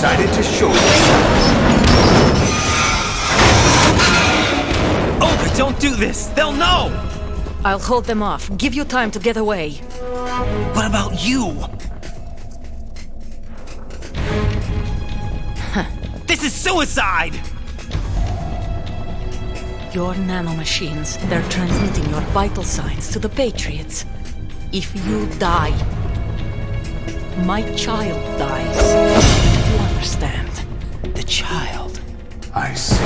decided to show yourself. Oh, don't do this! They'll know! I'll hold them off. Give you time to get away. What about you? This is suicide! Your nanomachines, they're transmitting your vital signs to the Patriots. If you die, my child dies. You understand? The child. I see.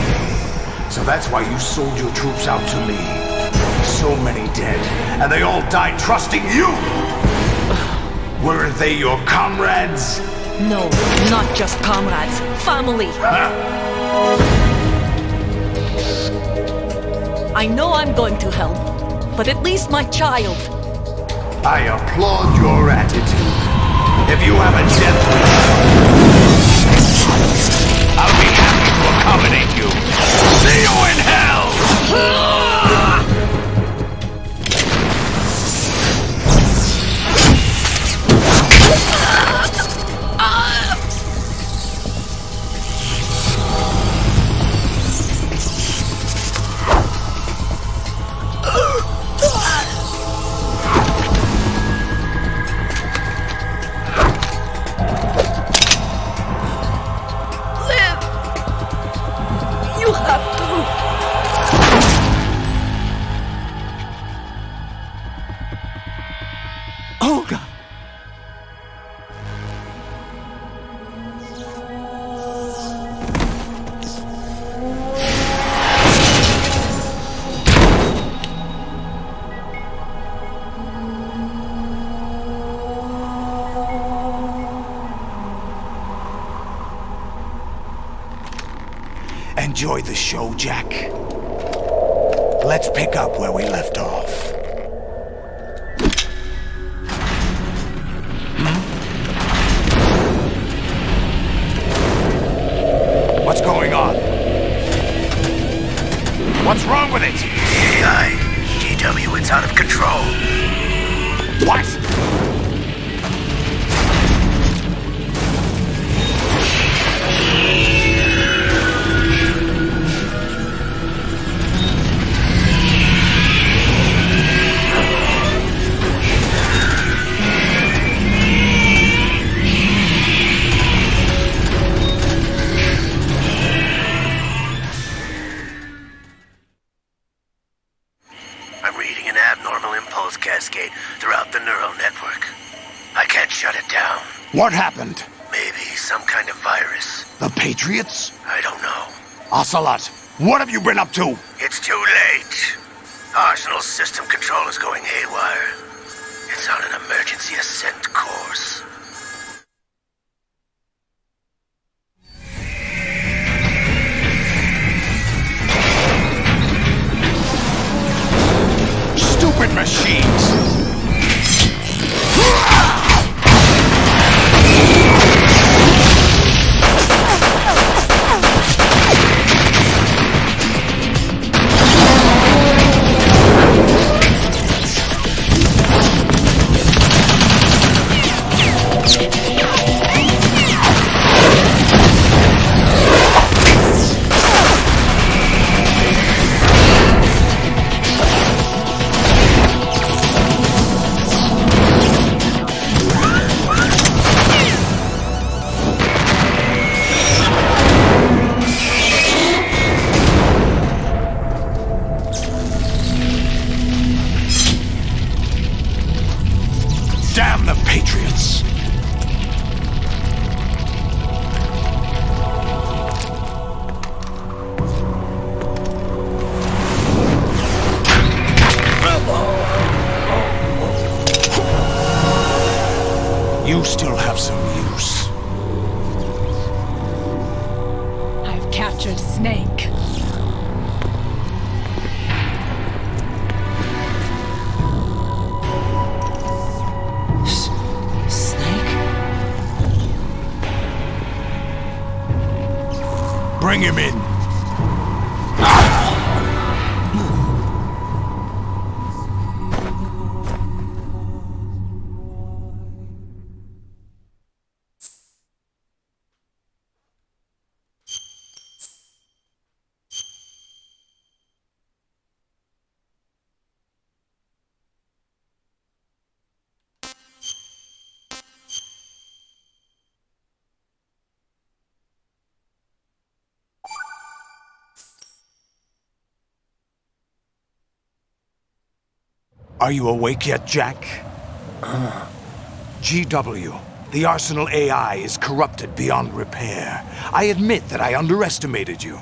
So that's why you sold your troops out to me. So many dead, and they all died trusting you! Weren't they your comrades? No, not just comrades. Family! I know I'm going to hell, but at least my child. I applaud your attitude. If you have a death wish, I'll be happy to accommodate you. See you in hell! Enjoy the show, Jack. Let's pick up where we left off. What's going on? What's wrong with it? AI. GW, it's out of control. What? Cascade throughout the neural network. I can't shut it down. What happened? Maybe some kind of virus. The Patriots? I don't know. Ocelot, what have you been up to? It's too late. Arsenal's system control is going haywire. It's on an emergency ascent course. Stupid machines! Damn the Patriots! You still have some use. I've captured Snake. Bring him in. Are you awake yet, Jack? GW, the Arsenal AI is corrupted beyond repair. I admit that I underestimated you.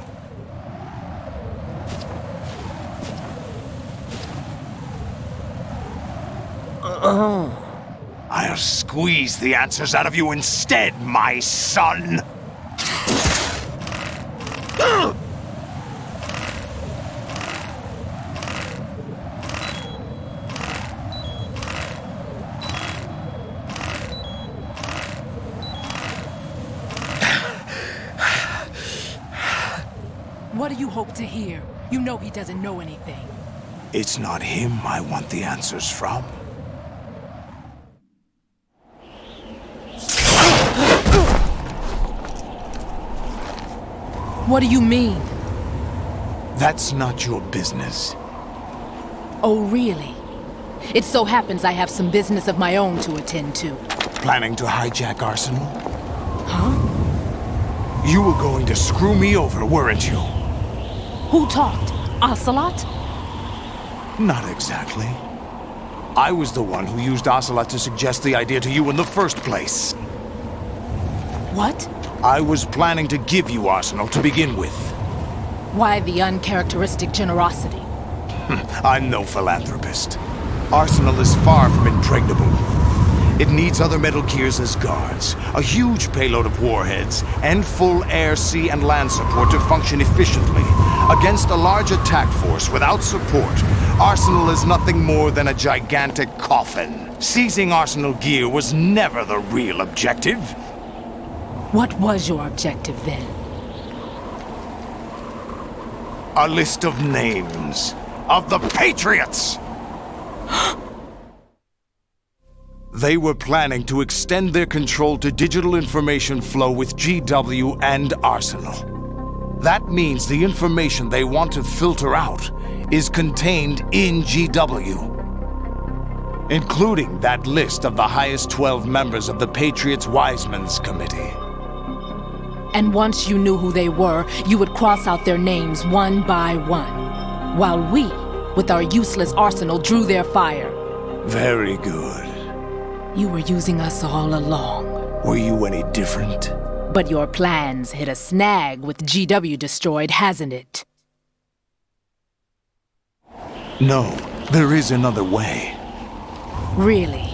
I'll squeeze the answers out of you instead, my son! What do you hope to hear? You know he doesn't know anything. It's not him I want the answers from. What do you mean? That's not your business. Oh, really? It so happens I have some business of my own to attend to. Planning to hijack Arsenal? Huh? You were going to screw me over, weren't you? Who talked? Ocelot? Not exactly. I was the one who used Ocelot to suggest the idea to you in the first place. What? I was planning to give you Arsenal to begin with. Why the uncharacteristic generosity? I'm no philanthropist. Arsenal is far from impregnable. It needs other Metal Gears as guards, a huge payload of warheads, and full air, sea, and land support to function efficiently. Against a large attack force without support, Arsenal is nothing more than a gigantic coffin. Seizing Arsenal gear was never the real objective. What was your objective then? A list of names of the Patriots! They were planning to extend their control to digital information flow with GW and Arsenal. That means the information they want to filter out is contained in GW, including that list of the highest 12 members of the Patriots Wiseman's Committee. And once you knew who they were, you would cross out their names one by one, while we, with our useless arsenal, drew their fire. Very good. You were using us all along. Were you any different? But your plans hit a snag with GW destroyed, hasn't it? No, there is another way. Really?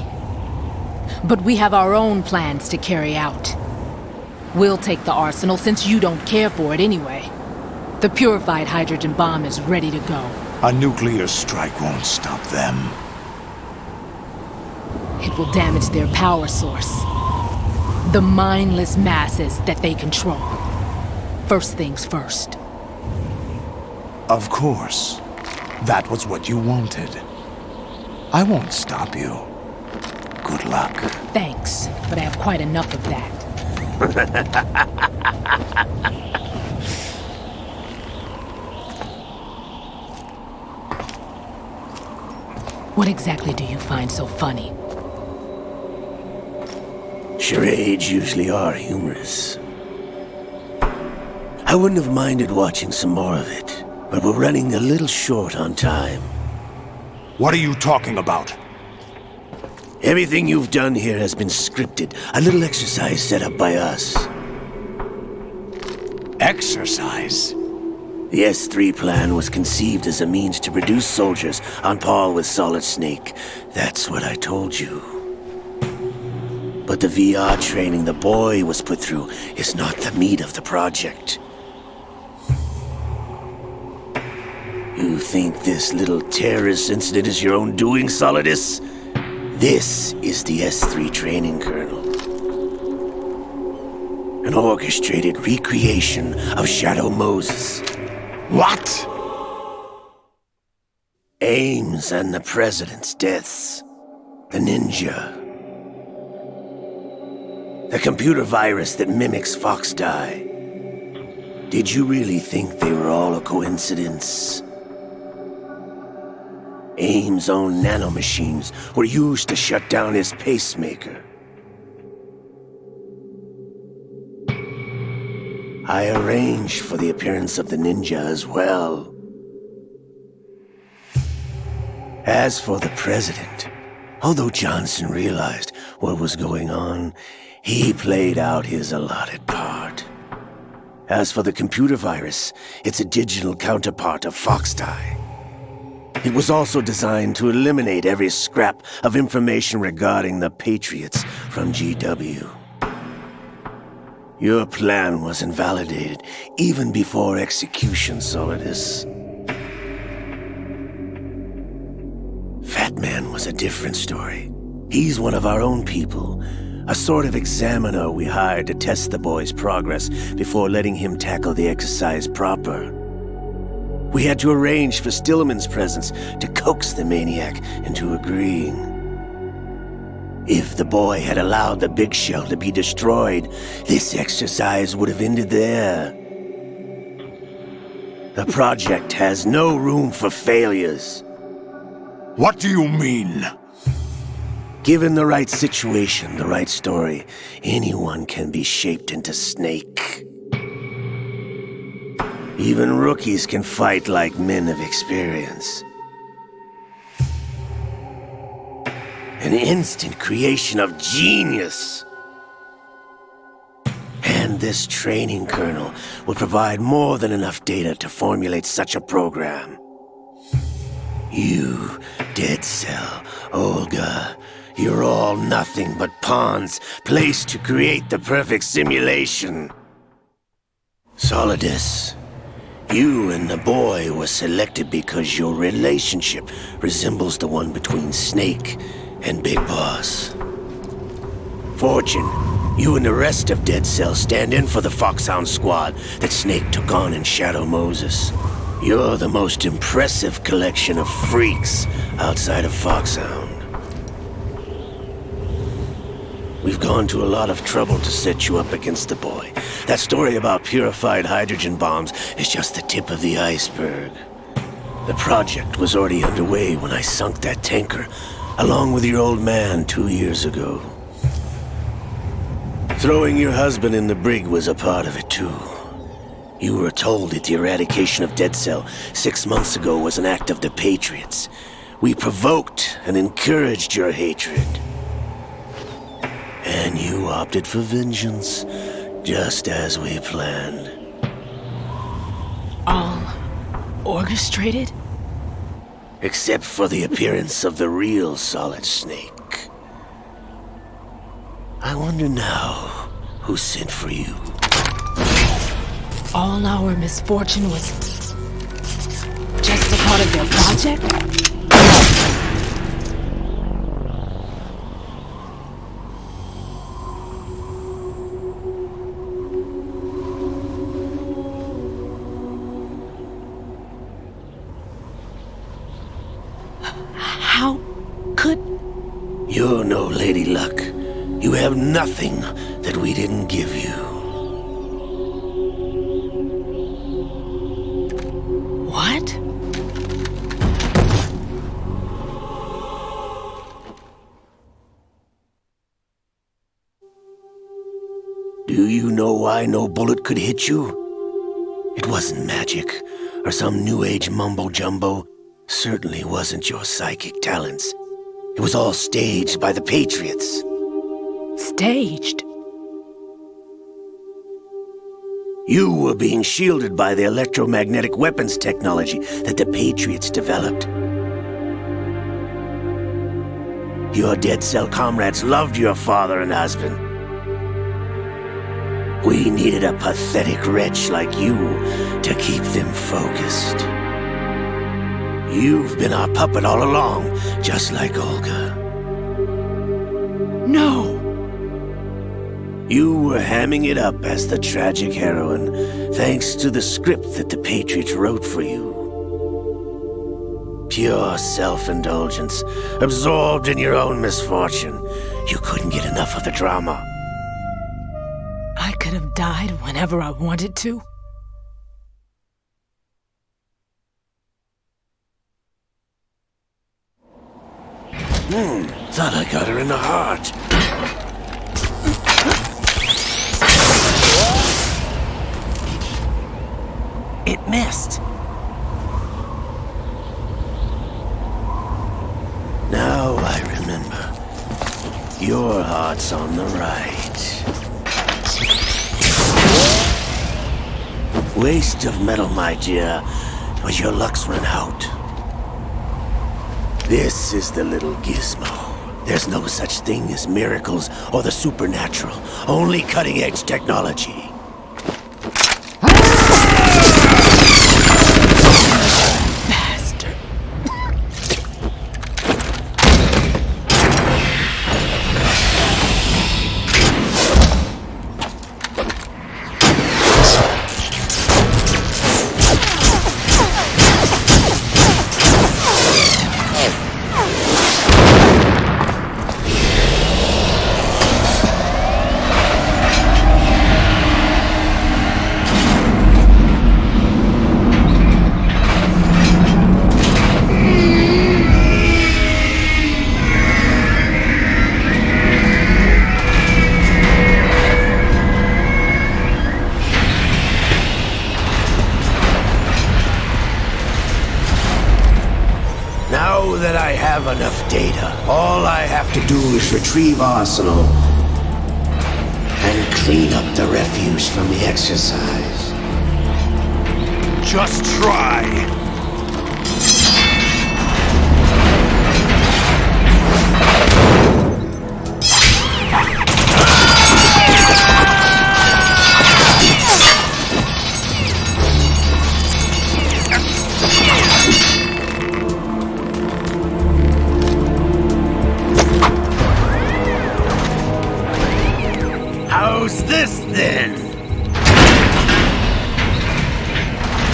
But we have our own plans to carry out. We'll take the arsenal since you don't care for it anyway. The purified hydrogen bomb is ready to go. A nuclear strike won't stop them. It will damage their power source. The mindless masses that they control. First things first. Of course. That was what you wanted. I won't stop you. Good luck. Thanks, but I have quite enough of that. What exactly do you find so funny? Charades usually are humorous. I wouldn't have minded watching some more of it, but we're running a little short on time. What are you talking about? Everything you've done here has been scripted, a little exercise set up by us. Exercise? The S3 plan was conceived as a means to produce soldiers on par with Solid Snake. That's what I told you. But the VR training the boy was put through is not the meat of the project. You think this little terrorist incident is your own doing, Solidus? This is the S3 training kernel. An orchestrated recreation of Shadow Moses. What? Ames and the President's deaths. The ninja. The computer virus that mimics Fox Die. Did you really think they were all a coincidence? Ames' own nanomachines were used to shut down his pacemaker. I arranged for the appearance of the ninja as well. As for the president, although Johnson realized what was going on, he played out his allotted part. As for the computer virus, it's a digital counterpart of Foxdie. It was also designed to eliminate every scrap of information regarding the Patriots from GW. Your plan was invalidated even before execution, Solidus. Fat Man was a different story. He's one of our own people, a sort of examiner we hired to test the boy's progress before letting him tackle the exercise proper. We had to arrange for Stillman's presence to coax the maniac into agreeing. If the boy had allowed the big shell to be destroyed, this exercise would have ended there. The project has no room for failures. What do you mean? Given the right situation, the right story, anyone can be shaped into Snake. Even rookies can fight like men of experience. An instant creation of genius. And this training kernel would provide more than enough data to formulate such a program. You, Dead Cell, Olga, you're all nothing but pawns placed to create the perfect simulation. Solidus, you and the boy were selected because your relationship resembles the one between Snake and Big Boss. Fortune, you and the rest of Dead Cell stand in for the Foxhound squad that Snake took on in Shadow Moses. You're the most impressive collection of freaks outside of Foxhound. We've gone to a lot of trouble to set you up against the boy. That story about purified hydrogen bombs is just the tip of the iceberg. The project was already underway when I sunk that tanker, along with your old man 2 years ago. Throwing your husband in the brig was a part of it too. You were told that the eradication of Dead Cell 6 months ago was an act of the Patriots. We provoked and encouraged your hatred. And you opted for vengeance, just as we planned. All orchestrated? Except for the appearance of the real Solid Snake. I wonder now who sent for you. All our misfortune was just a part of their project? How could... You're no Lady Luck. You have nothing that we didn't give you. What? Do you know why no bullet could hit you? It wasn't magic, or some new age mumbo-jumbo. Certainly wasn't your psychic talents. It was all staged by the Patriots. Staged? You were being shielded by the electromagnetic weapons technology that the Patriots developed. Your Dead Cell comrades loved your father and husband. We needed a pathetic wretch like you to keep them focused. You've been our puppet all along, just like Olga. No! You were hamming it up as the tragic heroine, thanks to the script that the Patriots wrote for you. Pure self-indulgence, absorbed in your own misfortune. You couldn't get enough of the drama. I could have died whenever I wanted to. Thought I got her in the heart. It missed. your heart's on the right. Waste of metal, my dear, but your luck's run out. This is the little gizmo. There's no such thing as miracles or the supernatural, only cutting-edge technology. Bastard. Now that I have enough data, all I have to do is retrieve Arsenal and clean up the refuse from the exercise. Just try. How's this then?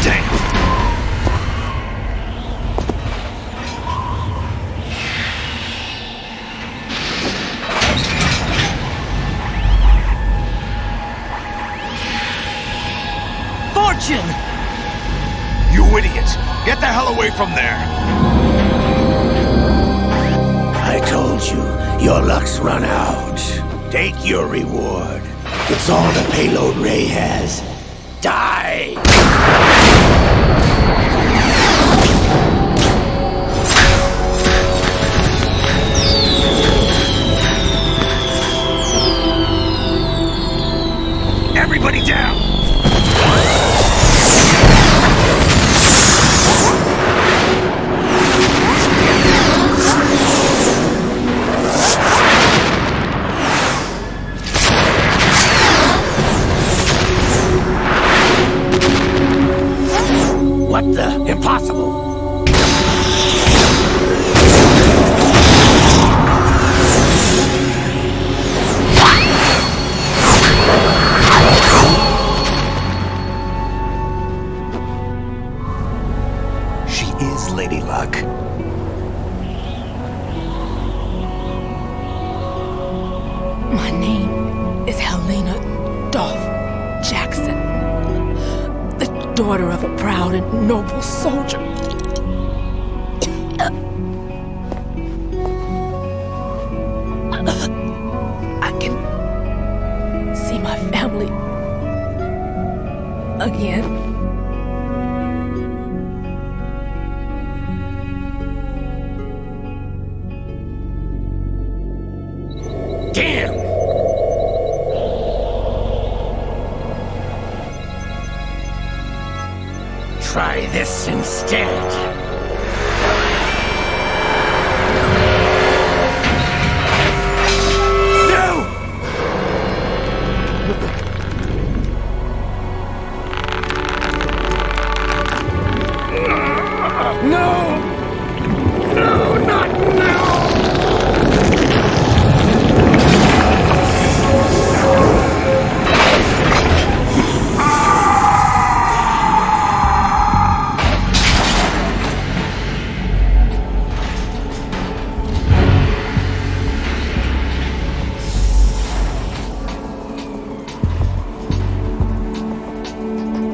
Damn. Fortune! You idiot! Get the hell away from there! I told you, your luck's run out. Take your reward. It's all the payload Ray has. Die! Everybody down! What the? Impossible! She is Lady Luck. My name is Helena Dolph Jackson, the daughter of a proud and noble soldier. I can see my family again. Damn! Try this instead.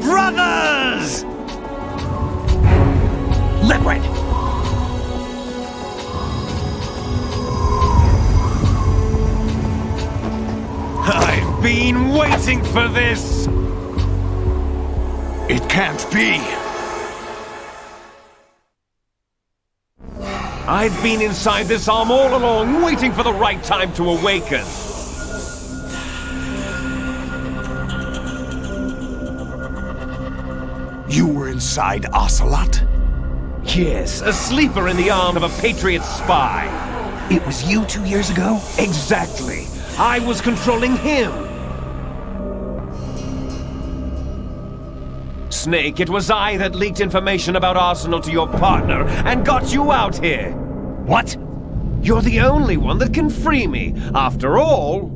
Brothers! Liquid! I've been waiting for this! It can't be! I've been inside this arm all along, waiting for the right time to awaken. You were inside Ocelot? Yes, a sleeper in the arm of a Patriot spy. It was you 2 years ago? Exactly. I was controlling him. Snake, it was I that leaked information about Arsenal to your partner and got you out here. What? You're the only one that can free me. After all...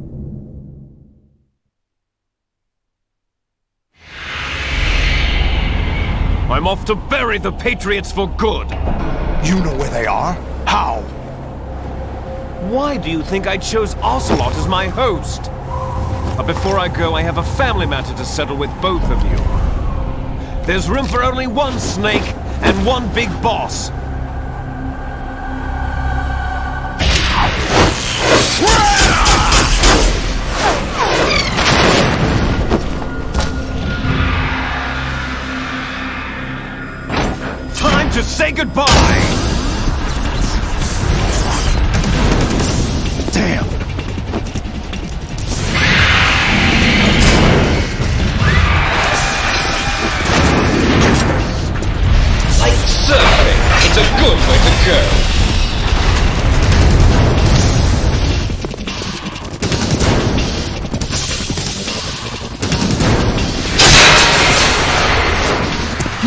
I'm off to bury the Patriots for good. You know where they are? How? Why do you think I chose Ocelot as my host? But before I go, I have a family matter to settle with both of you. There's room for only one Snake and one big boss. Time to say goodbye! Damn! Like surfing, it's a good way to go.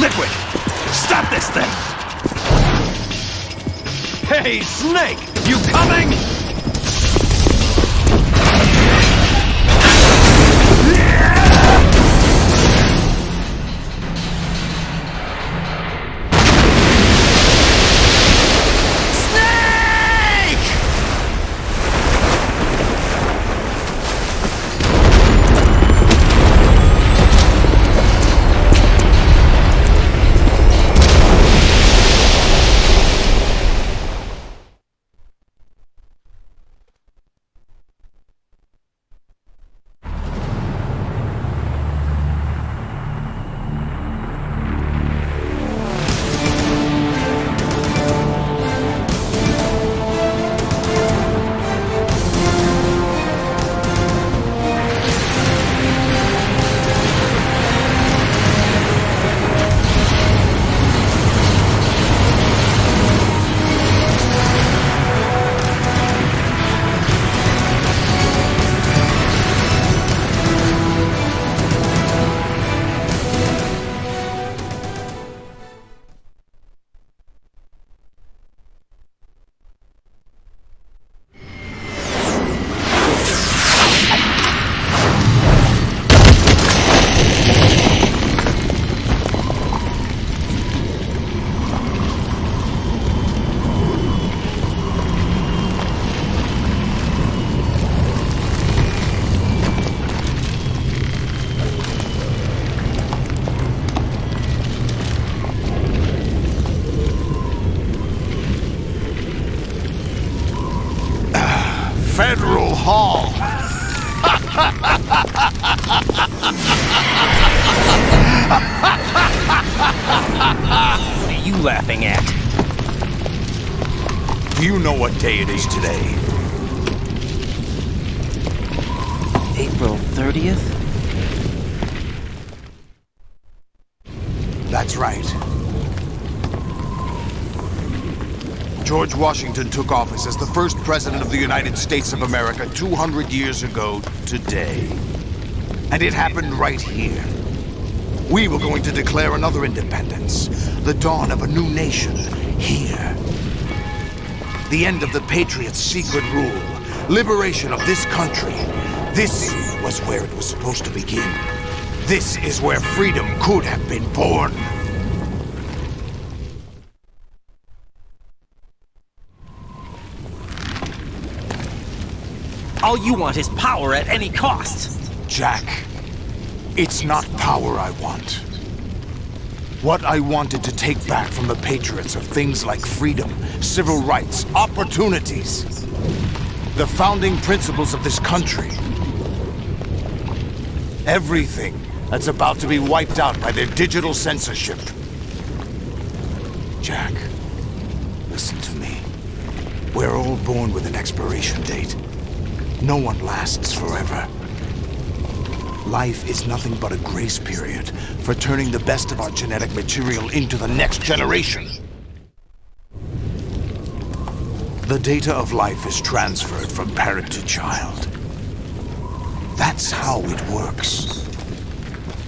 Liquid! Stop this thing! Hey, Snake! You coming? Federal Hall! What are you laughing at? Do you know what day it is today? April 30th? That's right. George Washington took office as the first president of the United States of America 200 years ago today. And it happened right here. We were going to declare another independence, the dawn of a new nation, here. The end of the Patriots' secret rule, liberation of this country. This was where it was supposed to begin. This is where freedom could have been born. All you want is power at any cost. Jack, it's not power I want. What I wanted to take back from the Patriots are things like freedom, civil rights, opportunities. The founding principles of this country. Everything that's about to be wiped out by their digital censorship. Jack, listen to me. We're all born with an expiration date. No one lasts forever. Life is nothing but a grace period for turning the best of our genetic material into the next generation. The data of life is transferred from parent to child. That's how it works.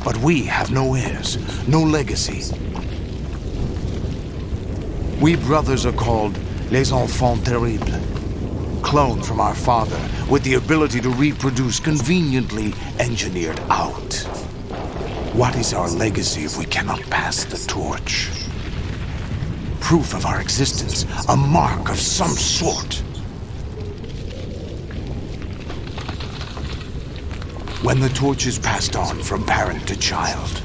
But we have no heirs, no legacy. We brothers are called les enfants terribles, cloned from our father with the ability to reproduce conveniently engineered out. What is our legacy if we cannot pass the torch? Proof of our existence, a mark of some sort. When the torch is passed on from parent to child,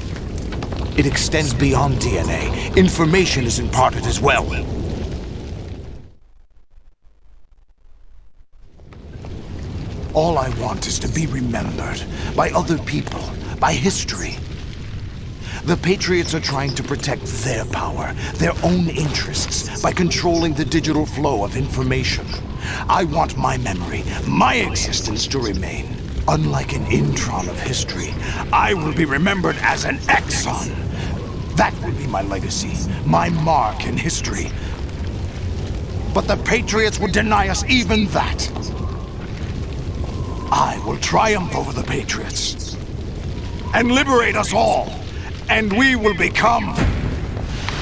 it extends beyond DNA. Information is imparted as well. All I want is to be remembered by other people, by history. The Patriots are trying to protect their power, their own interests, by controlling the digital flow of information. I want my memory, my existence to remain. Unlike an intron of history, I will be remembered as an exon. That will be my legacy, my mark in history. But the Patriots would deny us even that. I will triumph over the Patriots and liberate us all. And we will become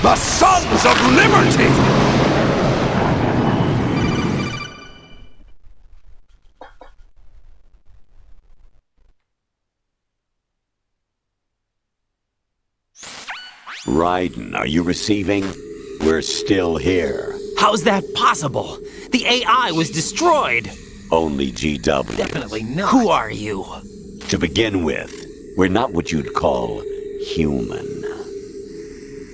the Sons of Liberty! Raiden, are you receiving? We're still here. How's that possible? The AI was destroyed! Only GW. Definitely not. Who are you? To begin with, we're not what you'd call human.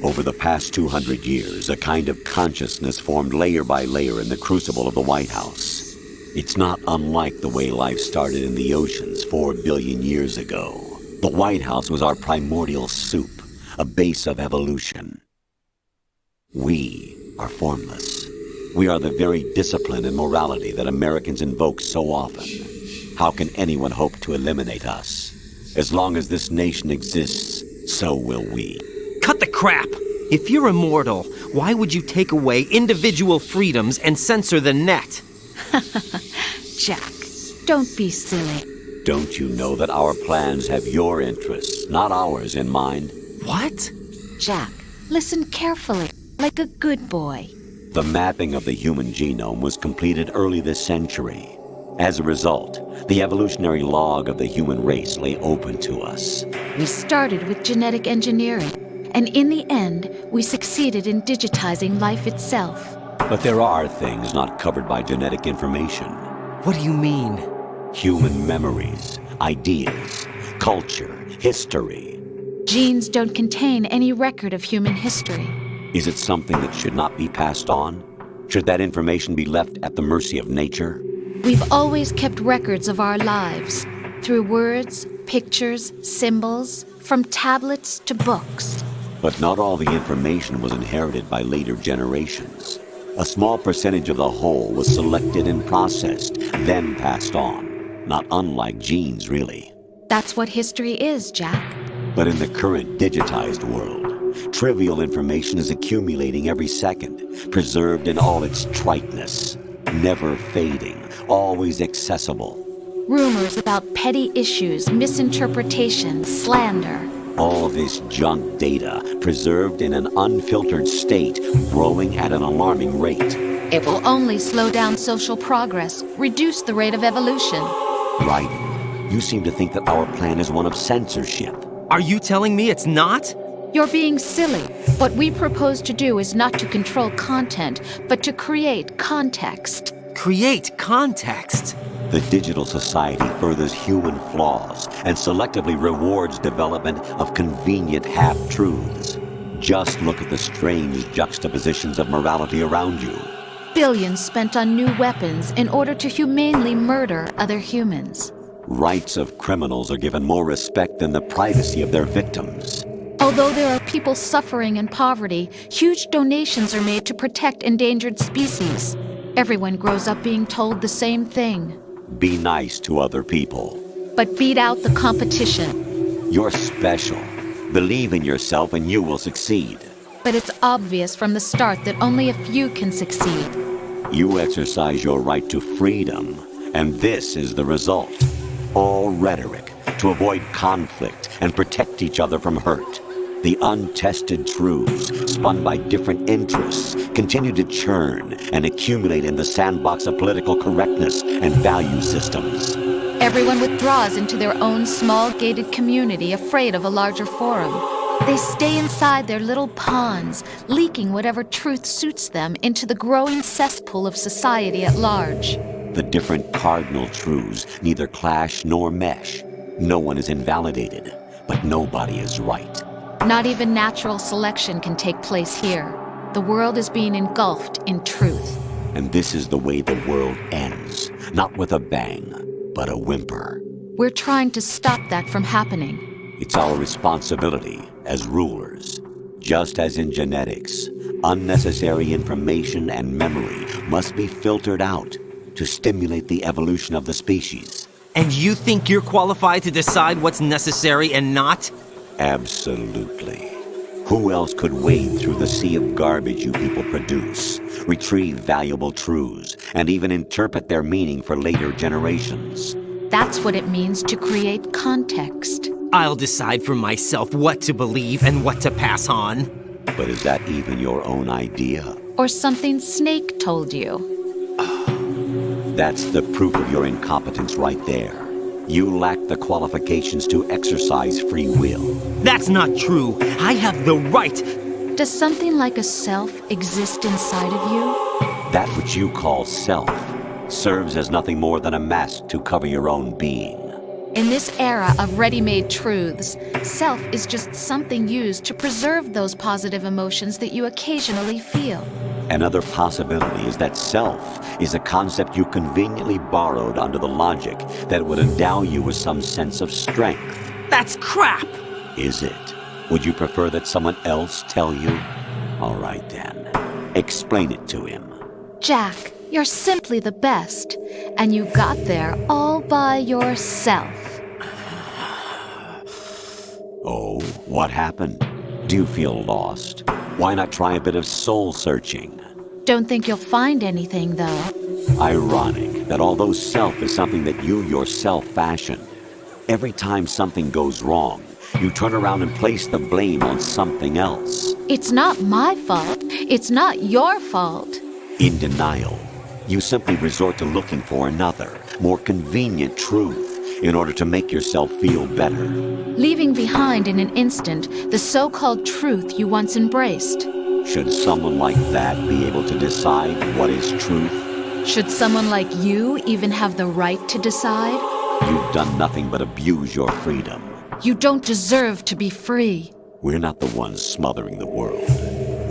Over the past 200 years, a kind of consciousness formed layer by layer in the crucible of the White House. It's not unlike the way life started in the oceans 4 billion years ago. The White House was our primordial soup, a base of evolution. We are formless. We are the very discipline and morality that Americans invoke so often. How can anyone hope to eliminate us? As long as this nation exists, so will we. Cut the crap! If you're immortal, why would you take away individual freedoms and censor the net? Jack, don't be silly. Don't you know that our plans have your interests, not ours, in mind? What? Jack, listen carefully, like a good boy. The mapping of the human genome was completed early this century. As a result, the evolutionary log of the human race lay open to us. We started with genetic engineering, and in the end, we succeeded in digitizing life itself. But there are things not covered by genetic information. What do you mean? Human memories, ideas, culture, history. Genes don't contain any record of human history. Is it something that should not be passed on? Should that information be left at the mercy of nature? We've always kept records of our lives, through words, pictures, symbols, from tablets to books. But not all the information was inherited by later generations. A small percentage of the whole was selected and processed, then passed on. Not unlike genes, really. That's what history is, Jack. But in the current digitized world, trivial information is accumulating every second, preserved in all its triteness, never fading, always accessible. Rumors about petty issues, misinterpretations, slander. All this junk data, preserved in an unfiltered state, growing at an alarming rate. It will only slow down social progress, reduce the rate of evolution. Raiden, you seem to think that our plan is one of censorship. Are you telling me it's not? You're being silly. What we propose to do is not to control content, but to create context. Create context? The digital society furthers human flaws and selectively rewards development of convenient half-truths. Just look at the strange juxtapositions of morality around you. Billions spent on new weapons in order to humanely murder other humans. Rights of criminals are given more respect than the privacy of their victims. Although there are people suffering in poverty, huge donations are made to protect endangered species. Everyone grows up being told the same thing. Be nice to other people. But beat out the competition. You're special. Believe in yourself and you will succeed. But it's obvious from the start that only a few can succeed. You exercise your right to freedom, and this is the result. All rhetoric to avoid conflict and protect each other from hurt. The untested truths, spun by different interests, continue to churn and accumulate in the sandbox of political correctness and value systems. Everyone withdraws into their own small gated community, afraid of a larger forum. They stay inside their little ponds, leaking whatever truth suits them into the growing cesspool of society at large. The different cardinal truths neither clash nor mesh. No one is invalidated, but nobody is right. Not even natural selection can take place here. The world is being engulfed in truth. And this is the way the world ends. Not with a bang, but a whimper. We're trying to stop that from happening. It's our responsibility as rulers. Just as in genetics, unnecessary information and memory must be filtered out to stimulate the evolution of the species. And you think you're qualified to decide what's necessary and not? Absolutely. Who else could wade through the sea of garbage you people produce, retrieve valuable truths, and even interpret their meaning for later generations? That's what it means to create context. I'll decide for myself what to believe and what to pass on. But is that even your own idea? Or something Snake told you? That's the proof of your incompetence right there. You lack the qualifications to exercise free will. That's not true. I have the right. Does something like a self exist inside of you? That which you call self serves as nothing more than a mask to cover your own being. In this era of ready-made truths, self is just something used to preserve those positive emotions that you occasionally feel. Another possibility is that self is a concept you conveniently borrowed under the logic that it would endow you with some sense of strength. That's crap! Is it? Would you prefer that someone else tell you? All right then. Explain it to him. Jack, you're simply the best, and you got there all by yourself. Oh, what happened? Do you feel lost? Why not try a bit of soul searching? Don't think you'll find anything, though. Ironic that although self is something that you yourself fashioned, every time something goes wrong, you turn around and place the blame on something else. It's not my fault. It's not your fault. In denial, you simply resort to looking for another, more convenient truth in order to make yourself feel better. Leaving behind in an instant the so-called truth you once embraced. Should someone like that be able to decide what is truth? Should someone like you even have the right to decide? You've done nothing but abuse your freedom. You don't deserve to be free. We're not the ones smothering the world.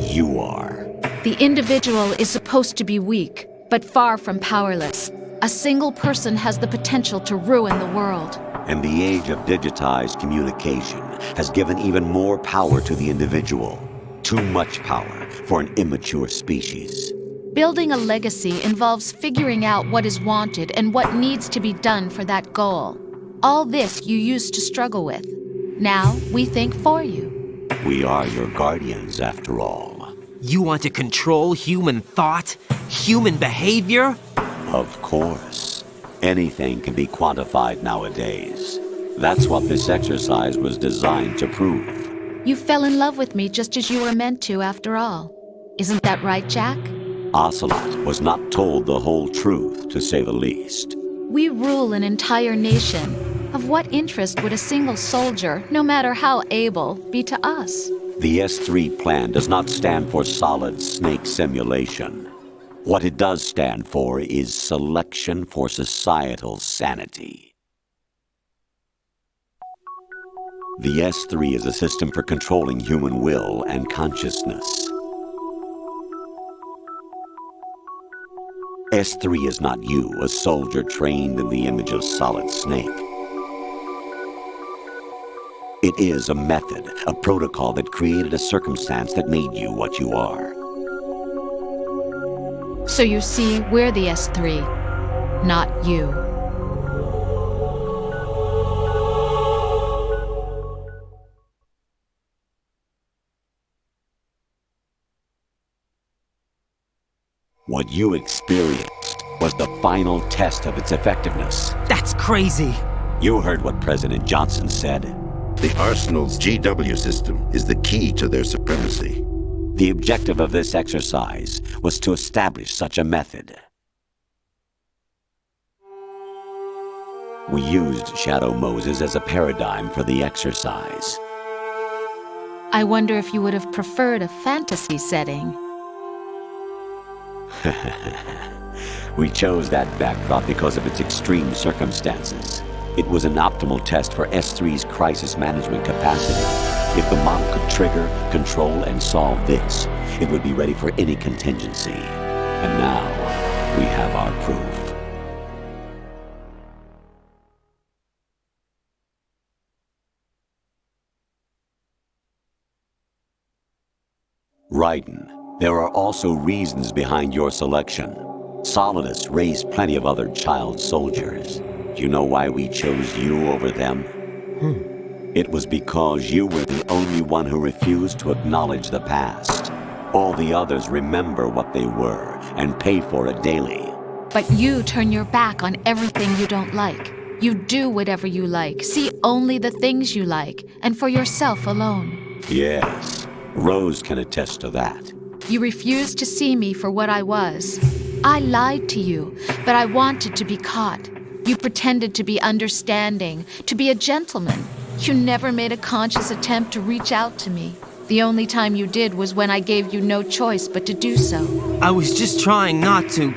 You are. The individual is supposed to be weak, but far from powerless. A single person has the potential to ruin the world. And the age of digitized communication has given even more power to the individual. Too much power for an immature species. Building a legacy involves figuring out what is wanted and what needs to be done for that goal. All this you used to struggle with. Now we think for you. We are your guardians, after all. You want to control human thought? Human behavior? Of course. Anything can be quantified nowadays. That's what this exercise was designed to prove. You fell in love with me just as you were meant to, after all. Isn't that right, Jack? Ocelot was not told the whole truth, to say the least. We rule an entire nation. Of what interest would a single soldier, no matter how able, be to us? The S3 plan does not stand for solid snake simulation. What it does stand for is selection for societal sanity. The S3 is a system for controlling human will and consciousness. S3 is not you, a soldier trained in the image of Solid Snake. It is a method, a protocol that created a circumstance that made you what you are. So you see, we're the S3, not you. What you experienced was the final test of its effectiveness. That's crazy. You heard what President Johnson said. The Arsenal's GW system is the key to their supremacy. The objective of this exercise was to establish such a method. We used Shadow Moses as a paradigm for the exercise. I wonder if you would have preferred a fantasy setting. We chose that backdrop because of its extreme circumstances. It was an optimal test for S3's crisis management capacity. If the model could trigger, control, and solve this, it would be ready for any contingency. And now, we have our proof. Raiden, there are also reasons behind your selection. Solidus raised plenty of other child soldiers. Do you know why we chose you over them? It was because you were the only one who refused to acknowledge the past. All the others remember what they were and pay for it daily. But you turn your back on everything you don't like. You do whatever you like, see only the things you like, and for yourself alone. Yes, Rose can attest to that. You refused to see me for what I was. I lied to you, but I wanted to be caught. You pretended to be understanding, to be a gentleman. You never made a conscious attempt to reach out to me. The only time you did was when I gave you no choice but to do so. I was just trying not to.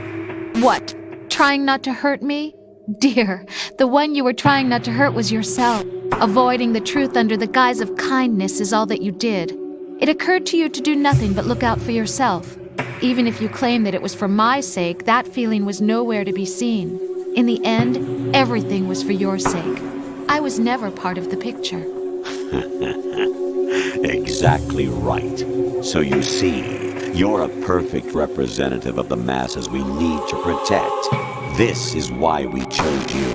What? Trying not to hurt me? Dear, the one you were trying not to hurt was yourself. Avoiding the truth under the guise of kindness is all that you did. It occurred to you to do nothing but look out for yourself. Even if you claim that it was for my sake, that feeling was nowhere to be seen. In the end, everything was for your sake. I was never part of the picture. Exactly right. So you see, you're a perfect representative of the masses we need to protect. This is why we chose you.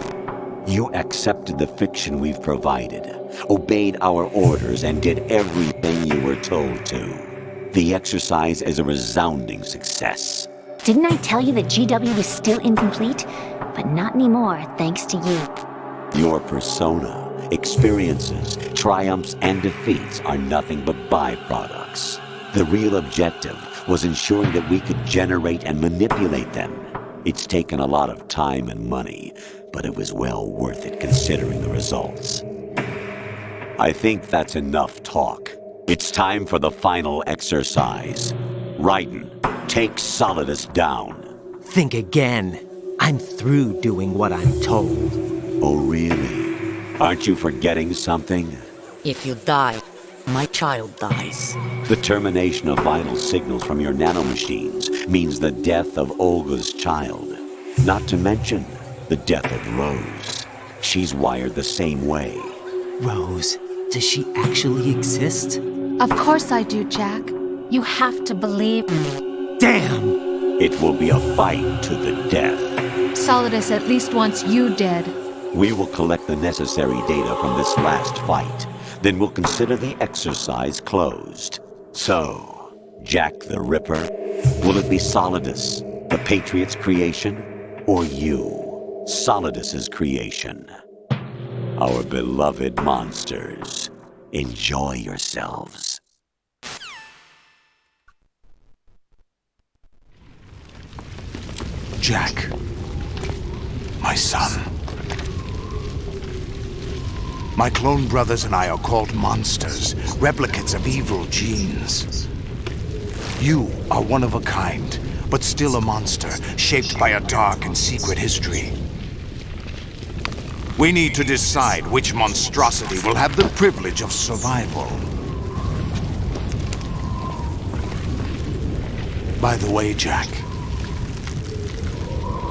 You accepted the fiction we've provided, obeyed our orders, and did everything you were told to. The exercise is a resounding success. Didn't I tell you that GW was still incomplete? But not anymore, thanks to you. Your persona, experiences, triumphs, and defeats are nothing but byproducts. The real objective was ensuring that we could generate and manipulate them. It's taken a lot of time and money, but it was well worth it considering the results. I think that's enough talk. It's time for the final exercise. Raiden, take Solidus down. Think again. I'm through doing what I'm told. Oh, really? Aren't you forgetting something? If you die, my child dies. The termination of vital signals from your nanomachines means the death of Olga's child. Not to mention the death of Rose. She's wired the same way. Rose, does she actually exist? Of course I do, Jack. You have to believe me. Damn! It will be a fight to the death. Solidus at least wants you dead. We will collect the necessary data from this last fight. Then we'll consider the exercise closed. So, Jack the Ripper, will it be Solidus, the Patriot's creation, or you, Solidus's creation? Our beloved monsters, enjoy yourselves. Jack, my son. My clone brothers and I are called monsters, replicates of evil genes. You are one of a kind, but still a monster, shaped by a dark and secret history. We need to decide which monstrosity will have the privilege of survival. By the way, Jack,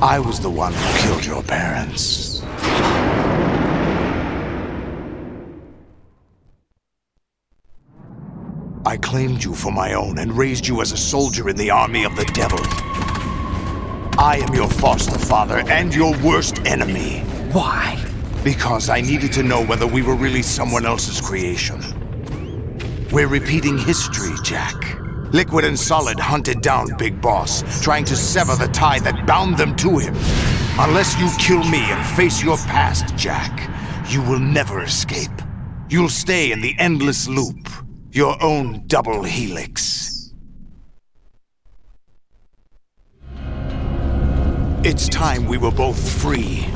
I was the one who killed your parents. I claimed you for my own and raised you as a soldier in the army of the devil. I am your foster father and your worst enemy. Why? Because I needed to know whether we were really someone else's creation. We're repeating history, Jack. Liquid and Solid hunted down Big Boss, trying to sever the tie that bound them to him. Unless you kill me and face your past, Jack, you will never escape. You'll stay in the endless loop, your own double helix. It's time we were both free.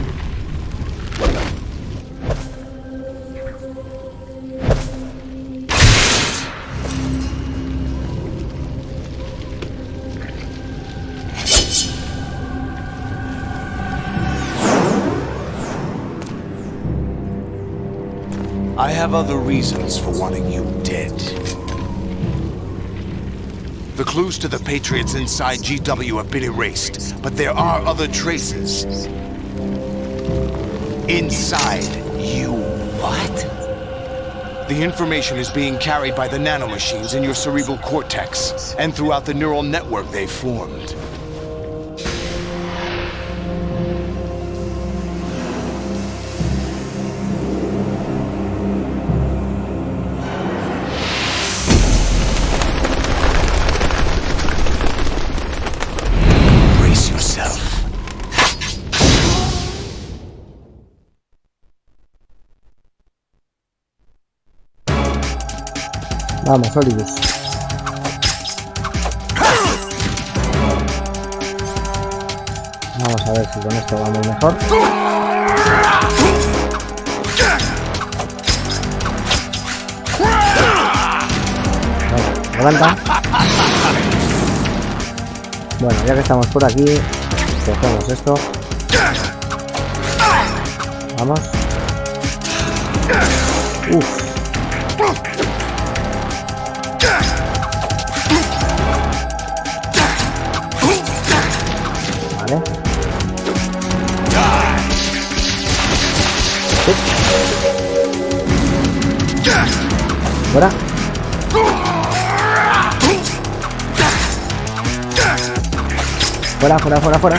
I have other reasons for wanting you dead. The clues to the Patriots inside GW have been erased, but there are other traces. Inside you. What? The information is being carried by the nanomachines in your cerebral cortex, and throughout the neural network they've formed. Vamos, Olivus. Vamos a ver si con esto vamos mejor. Venga, levanta. Bueno, ya que estamos por aquí, cogemos esto. Vamos. Uff. Vale. Fuera. Fuera, fuera, fuera, fuera.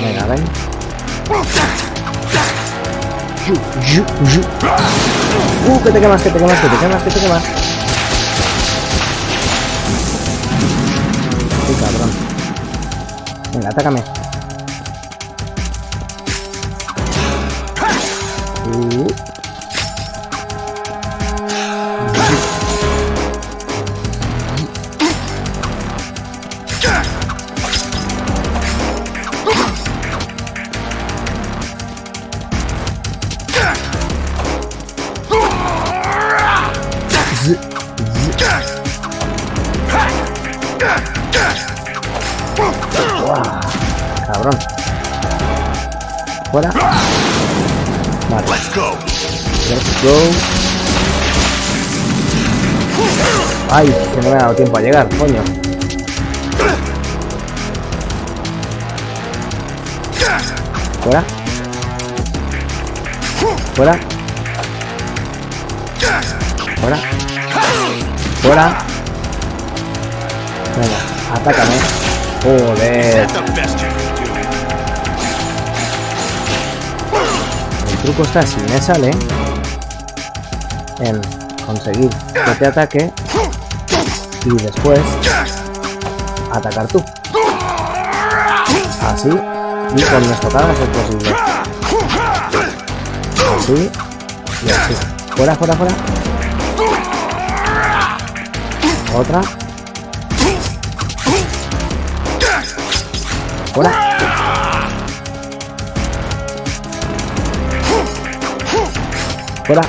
Venga, ven. Que te quemas, que te quemas, que te quemas, que te quemas. Uy, cabrón. Venga, atácame. Cabrón. Fuera. Vale. Let's go. Let's go. Ay, que no me ha dado tiempo a llegar, coño. Fuera. Fuera. Fuera. Fuera. Venga, atácame. Joder. El truco está, si me sale, en conseguir que te ataque y después atacar tú. Así, y con estocadas es posible. Así y así. Fuera, fuera, fuera. Otra. Fuera. Fuera.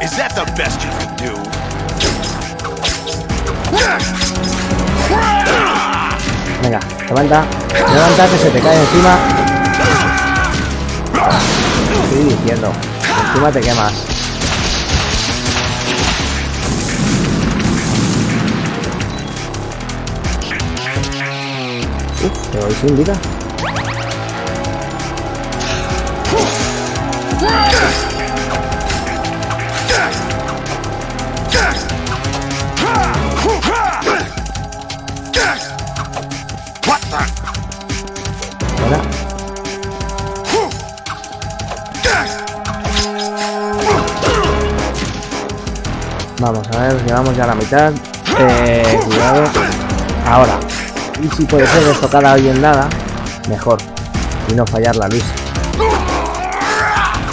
Is that the best you can do? Venga, levanta. Levanta que se te cae encima. Estoy diciendo. Encima te quemas. Te voy sin vida. Fuera. Vamos a ver, llevamos ya la mitad. Cuidado. Ahora. Y si puede ser estocada bien dada, mejor. Y no fallar la luz.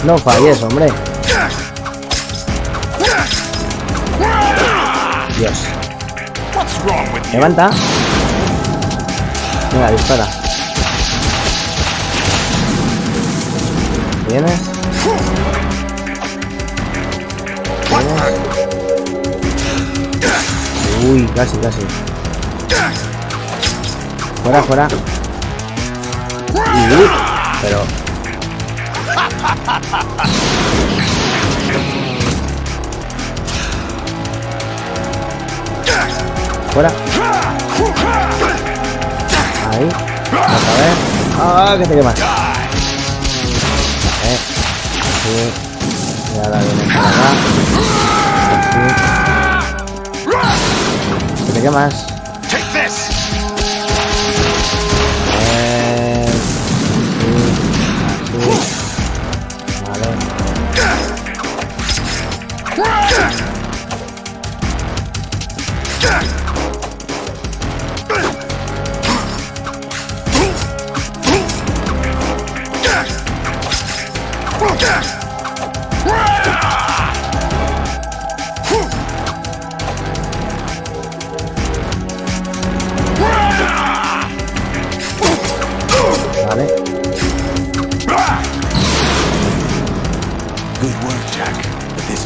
No falles, hombre. Dios. Levanta. Venga, dispara. ¿Vienes? Uy, casi. Fuera. Pero... Fuera. Ahí. Vamos a ver. ¡Ah, que te quemas! Sí. Y ahora viene para acá. Sí. Que te quemas.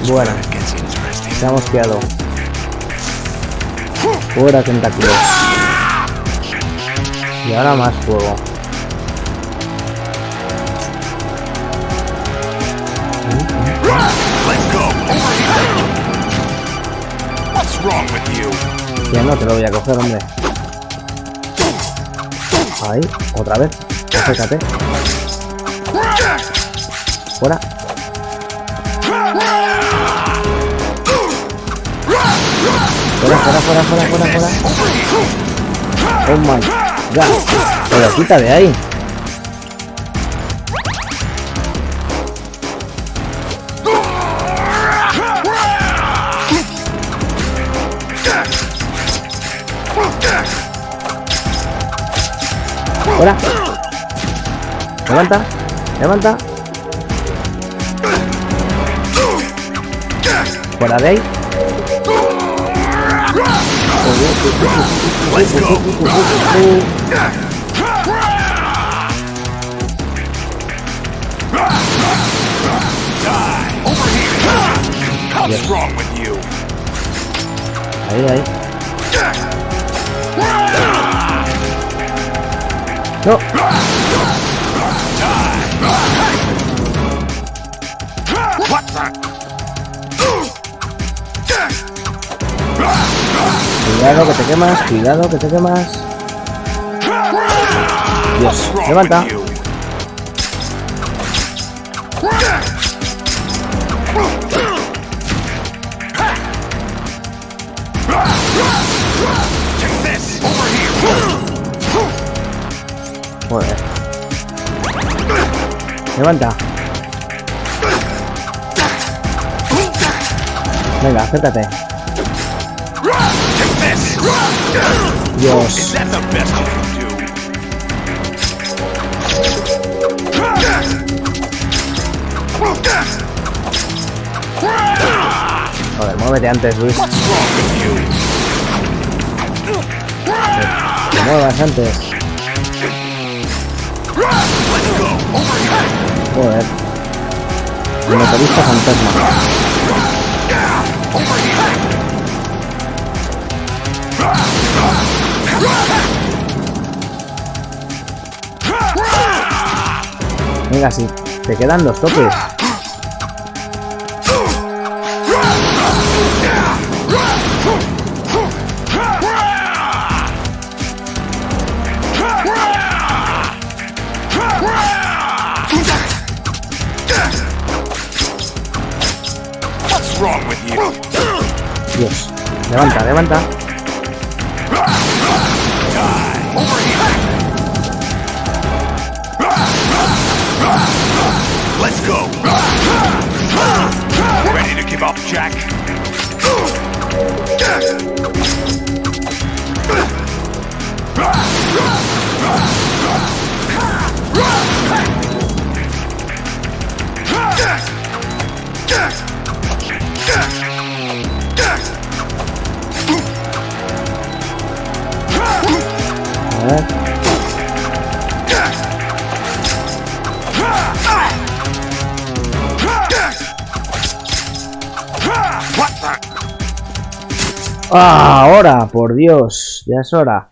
Bueno, se ha mosqueado. Fuera tentáculos. Y ahora más fuego. Ya no te lo voy a coger, hombre. Ahí, otra vez. Acércate. Fuera. Fuera. Oh my god. Pero quita de ahí. Fuera. Levanta. Fuera de ahí. Let's go. What's wrong with you? Ahí. No. What the? Cuidado que te quemas. Dios, levanta. Joder. Levanta. Venga, acércate. Dios. Joder, muévete antes, Luis. Te muevas antes. Joder. El motorista fantasma. Venga, sí, te quedan los topes. Dios, levanta. Jack. A ver. ¡Ah, ahora! Por Dios, ya es hora.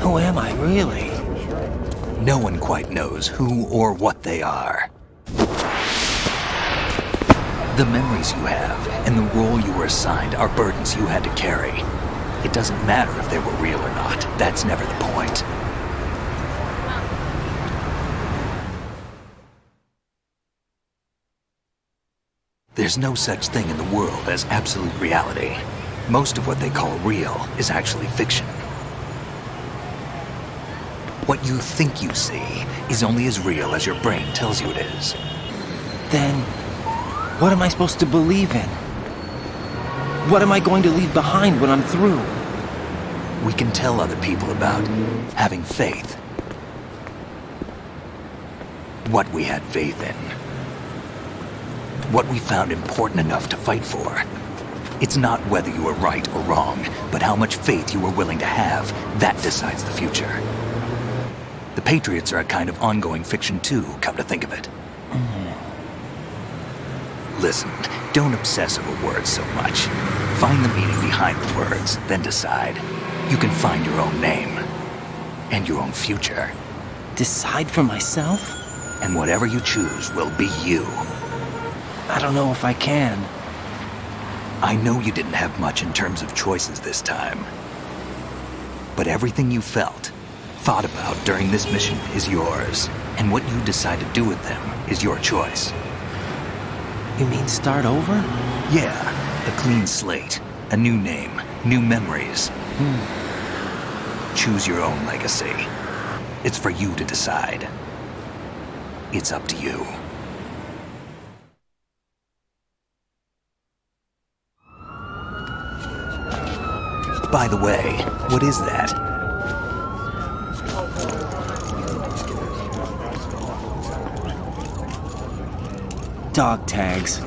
Who am I, really? No one quite knows who or what they are. The memories you have and the role you were assigned are burdens you had to carry. It doesn't matter if they were real or not. That's never the point. There's no such thing in the world as absolute reality. Most of what they call real is actually fiction. What you think you see is only as real as your brain tells you it is. Then, what am I supposed to believe in? What am I going to leave behind when I'm through? We can tell other people about having faith. What we had faith in. What we found important enough to fight for. It's not whether you were right or wrong, but how much faith you were willing to have. That decides the future. The Patriots are a kind of ongoing fiction too, come to think of it. Listen, don't obsess over words so much. Find the meaning behind the words, then decide. You can find your own name. And your own future. Decide for myself? And whatever you choose will be you. I don't know if I can. I know you didn't have much in terms of choices this time. But everything you felt, thought about during this mission is yours, and what you decide to do with them is your choice. You mean start over? Yeah, a clean slate, a new name, new memories. Choose your own legacy. It's for you to decide. It's up to you. By the way, what is that? Dog tags.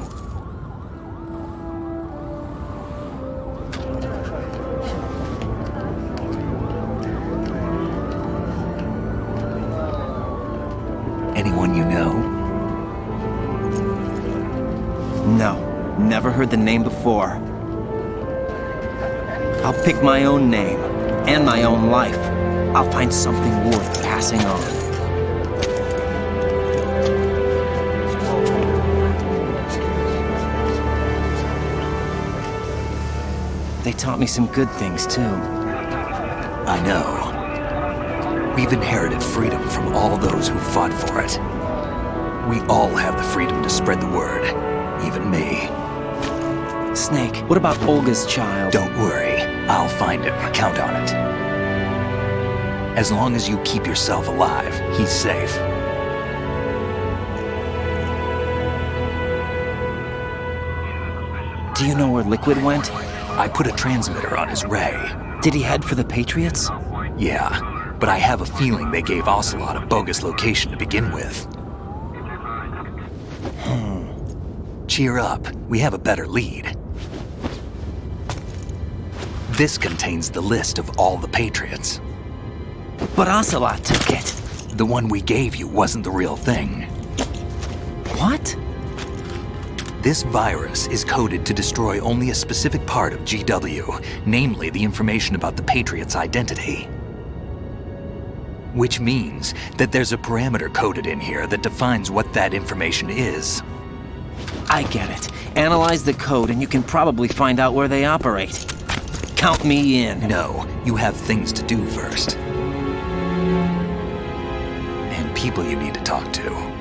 Anyone you know? No, never heard the name before. I'll pick my own name, and my own life. I'll find something worth passing on. They taught me some good things, too. I know. We've inherited freedom from all those who fought for it. We all have the freedom to spread the word, even me. Snake, what about Olga's child? Don't worry, I'll find him. Count on it. As long as you keep yourself alive, he's safe. Do you know where Liquid went? I put a transmitter on his ray. Did he head for the Patriots? Yeah, but I have a feeling they gave Ocelot a bogus location to begin with. Cheer up, we have a better lead. This contains the list of all the Patriots. But Ocelot took it. The one we gave you wasn't the real thing. What? This virus is coded to destroy only a specific part of GW, namely the information about the Patriots' identity. Which means that there's a parameter coded in here that defines what that information is. I get it. Analyze the code and you can probably find out where they operate. Count me in. No, you have things to do first. And people you need to talk to.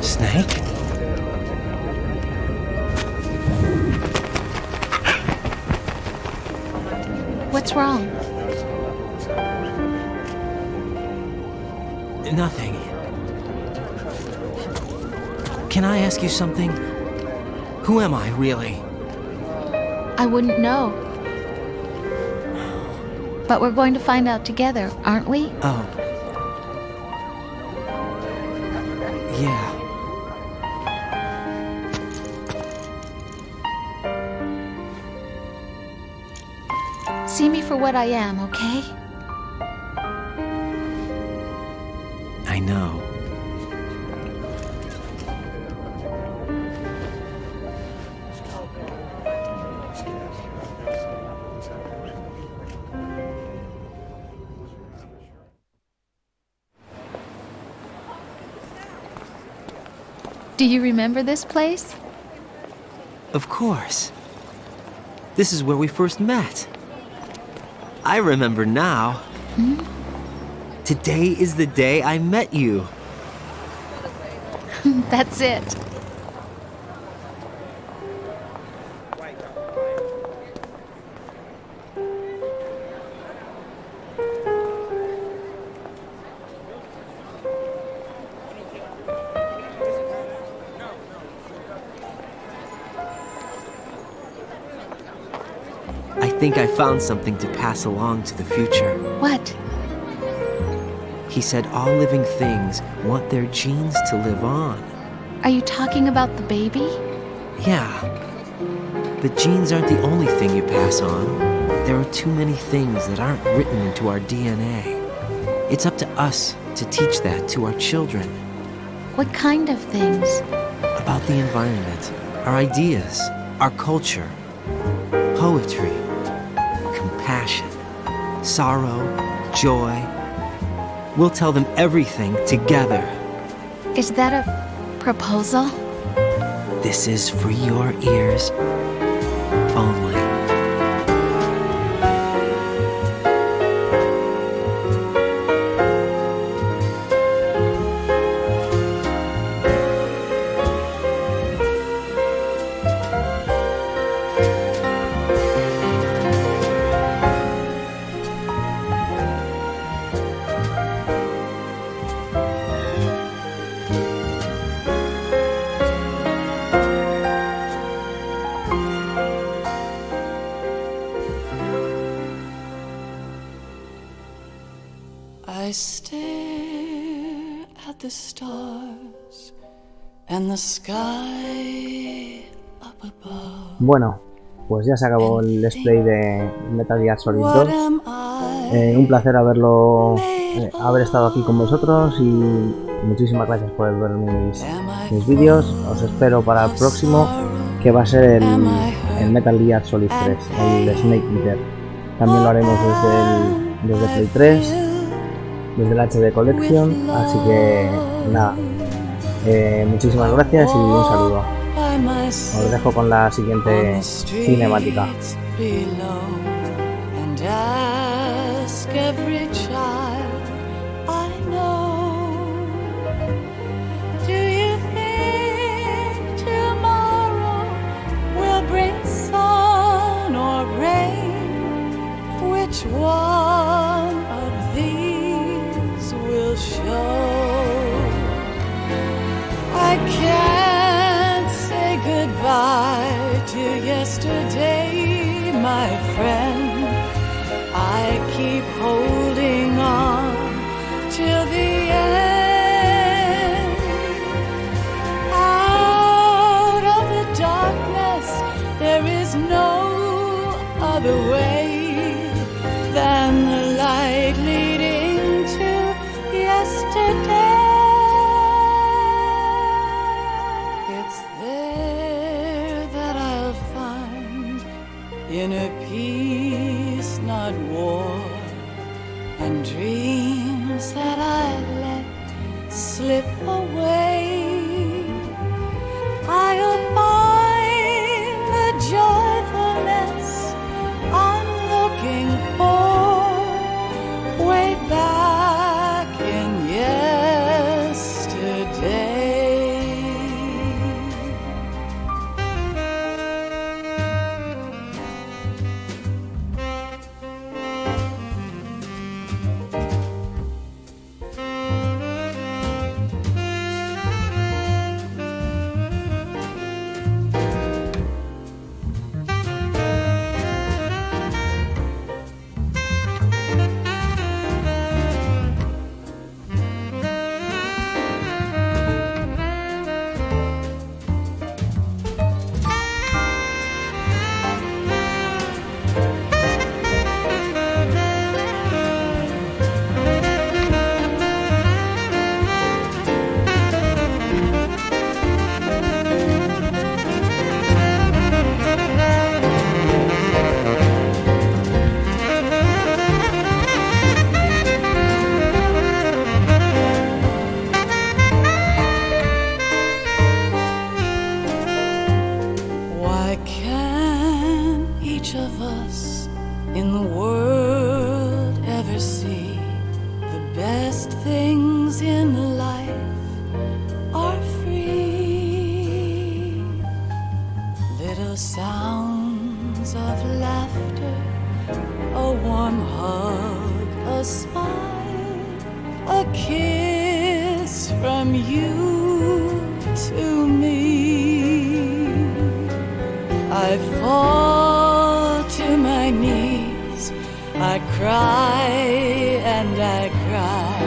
Snake? What's wrong? Nothing. Can I ask you something? Who am I, really? I wouldn't know. But we're going to find out together, aren't we? Oh. Yeah. See me for what I am, okay? I know. Do you remember this place? Of course. This is where we first met. I remember now. Today is the day I met you. That's it. I think I found something to pass along to the future. What? He said all living things want their genes to live on. Are you talking about the baby? Yeah. The genes aren't the only thing you pass on. There are too many things that aren't written into our DNA. It's up to us to teach that to our children. What kind of things? About the environment, our ideas, our culture, poetry, compassion, sorrow, joy. We'll tell them everything together. Is that a proposal? This is for your ears only. I stare at the stars and the sky up above. Bueno, pues ya se acabó el let's play de Metal Gear Solid 2. Un placer haber estado aquí con vosotros y muchísimas gracias por ver mis vídeos. Os espero para el próximo, que va a ser el Metal Gear Solid 3, el Snake Eater. También lo haremos desde Play 3, desde el HD Collection, así que nada, muchísimas gracias y un saludo. Os dejo con la siguiente cinemática. I can't say goodbye to yesterday, my friend. I keep holding on till the end. Out of the darkness, there is no other way than the light leading to yesterday. Inner peace, not war, and dreams that I let slip away. I'll find the joyfulness I'm looking for way back in yesterday. Sounds of laughter, a warm hug, a smile, a kiss from you to me. I fall to my knees I cry and I cry.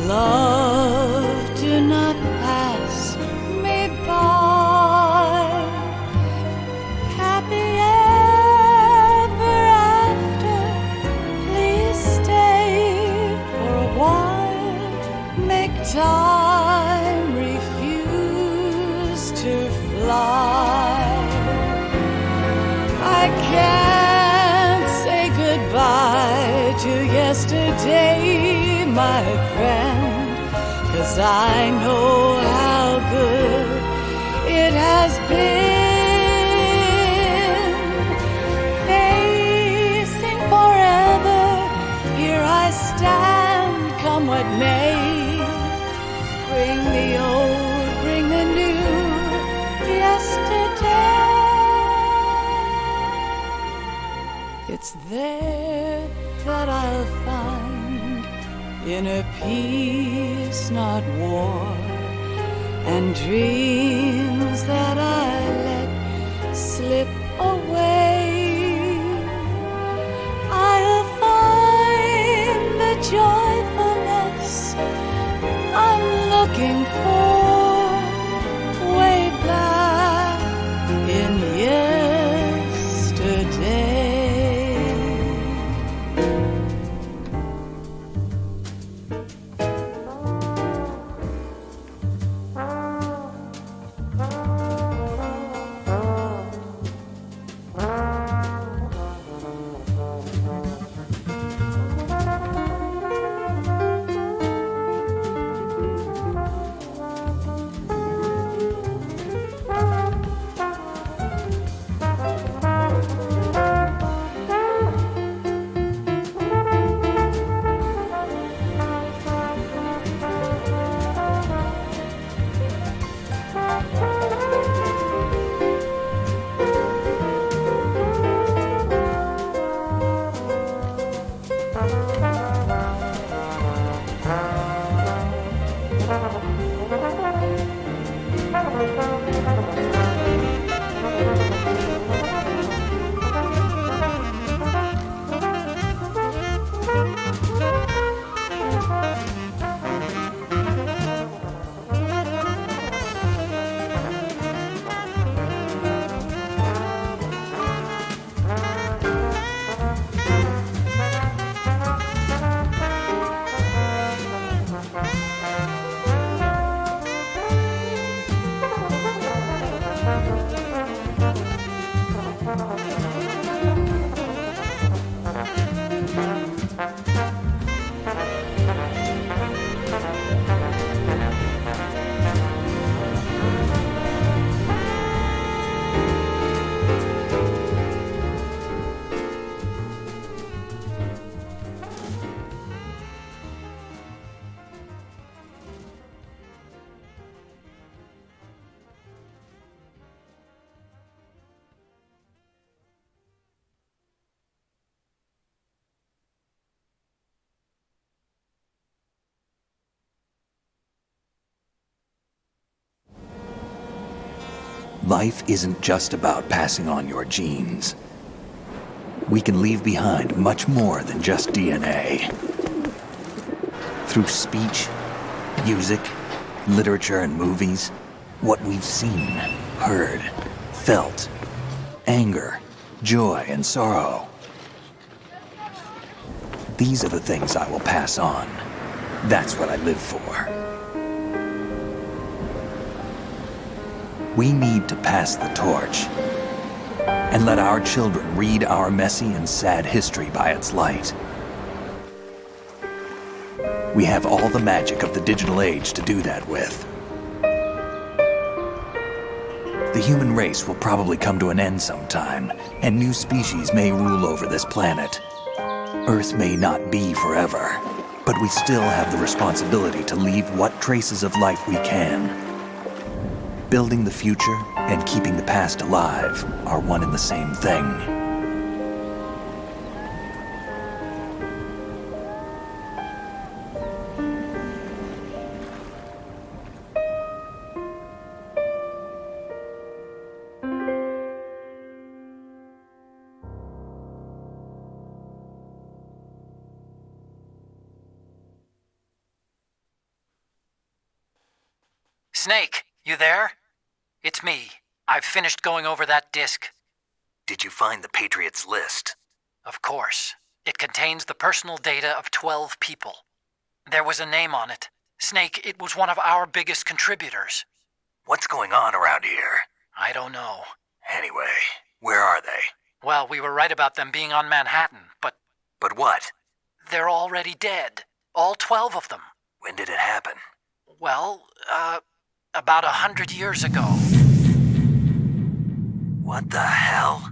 Love, do not pass me by. Happy ever after, please stay for a while. Make time refuse to fly. I can't say goodbye to yesterday, my friend, 'cause I know how good it has been. Facing forever, here I stand, come what may. Bring the old, bring the new, yesterday. It's there that I'll find inner peace, not war, and dreams that I let slip away. I'll find the joyfulness I'm looking for way back in yesterday. Life isn't just about passing on your genes. We can leave behind much more than just DNA. Through speech, music, literature, and movies, what we've seen, heard, felt, anger, joy, and sorrow. These are the things I will pass on. That's what I live for. We need to pass the torch and let our children read our messy and sad history by its light. We have all the magic of the digital age to do that with. The human race will probably come to an end sometime, and new species may rule over this planet. Earth may not be forever, but we still have the responsibility to leave what traces of life we can. Building the future and keeping the past alive are one and the same thing. Snake, you there? It's me. I've finished going over that disk. Did you find the Patriots list? Of course. It contains the personal data of 12 people. There was a name on it. Snake, it was one of our biggest contributors. What's going on around here? I don't know. Anyway, where are they? Well, we were right about them being on Manhattan, but... But what? They're already dead. All 12 of them. When did it happen? Well, about 100 years ago. What the hell?